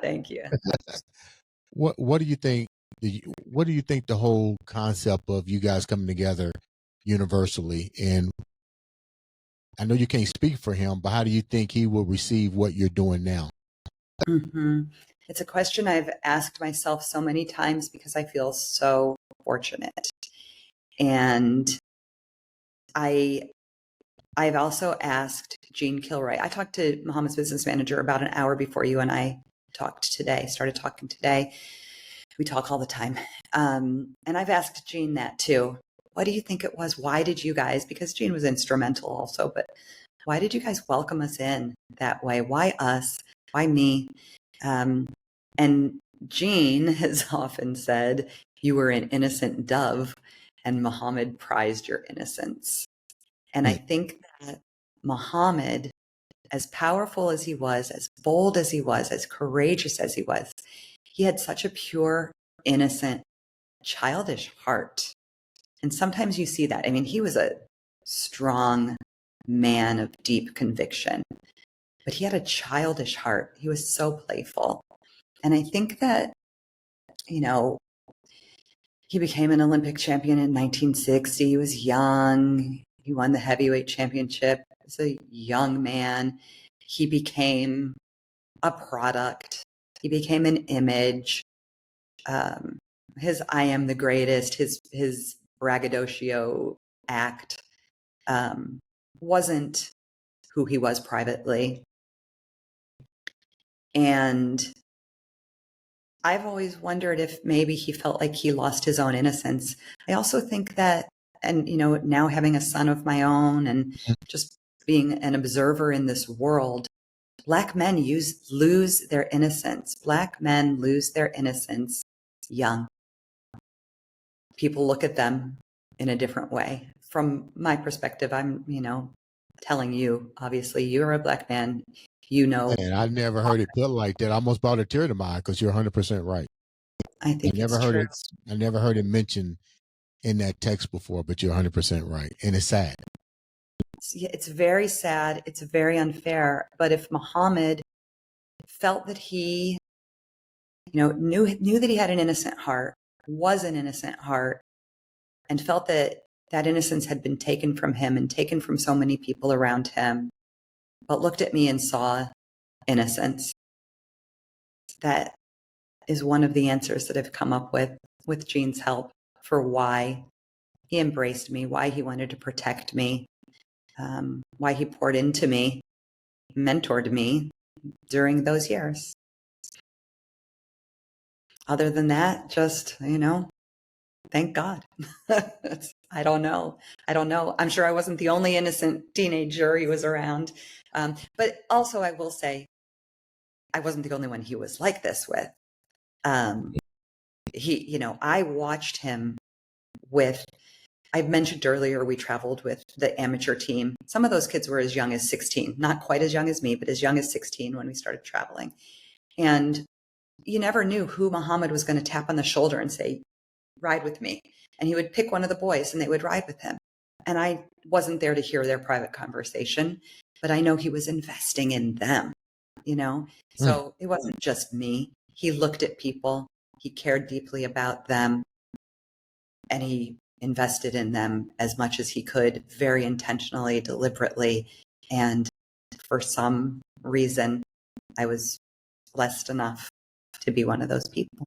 Thank you. What do you think? What do you think the whole concept of you guys coming together universally? And I know you can't speak for him, but how do you think he will receive what you're doing now? Mm-hmm. It's a question I've asked myself so many times because I feel so fortunate. And I've also asked Gene Kilroy. I talked to Muhammad's business manager about an hour before you and I started talking today. We talk all the time. And I've asked Gene that too. What do you think it was? Why did you guys, because Gene was instrumental also, but why did you guys welcome us in that way? Why us? Why me? And Gene has often said, you were an innocent dove and Muhammad prized your innocence. And I think that Muhammad, as powerful as he was, as bold as he was, as courageous as he was, he had such a pure, innocent, childish heart. And sometimes you see that. I mean, he was a strong man of deep conviction, but he had a childish heart. He was so playful. And I think that, you know, he became an Olympic champion in 1960. He was young. He won the heavyweight championship as a young man. He became a product. He became an image. His I am the greatest, his braggadocio act wasn't who he was privately. And I've always wondered if maybe he felt like he lost his own innocence. I also think that, and you know, now having a son of my own and just being an observer in this world, Black men lose their innocence. Black men lose their innocence young. People look at them in a different way. From my perspective, I'm, you know, telling you, obviously, you're a Black man, you know. And I never heard it put like that. I almost brought a tear to my eye because you're 100% right. I think it's true. I never heard it mentioned in that text before, but you're 100% right. And it's sad. It's very sad. It's very unfair. But if Muhammad felt that he, you know, knew that he had an innocent heart, was an innocent heart, and felt that that innocence had been taken from him and taken from so many people around him, but looked at me and saw innocence, that is one of the answers that I've come up with Gene's help for why he embraced me, why he wanted to protect me, why he poured into me, mentored me during those years. Other than that, just, you know, thank God. I don't know. I'm sure I wasn't the only innocent teenager he was around. But also I will say, I wasn't the only one he was like this with. He, you know, I watched him with, I mentioned earlier, we traveled with the amateur team. Some of those kids were as young as 16, not quite as young as me, but as young as 16 when we started traveling. And you never knew who Muhammad was going to tap on the shoulder and say, ride with me. And he would pick one of the boys and they would ride with him. And I wasn't there to hear their private conversation, but I know he was investing in them, you know? So it wasn't just me. He looked at people, he cared deeply about them, and he invested in them as much as he could, very intentionally, deliberately. And for some reason, I was blessed enough to be one of those people.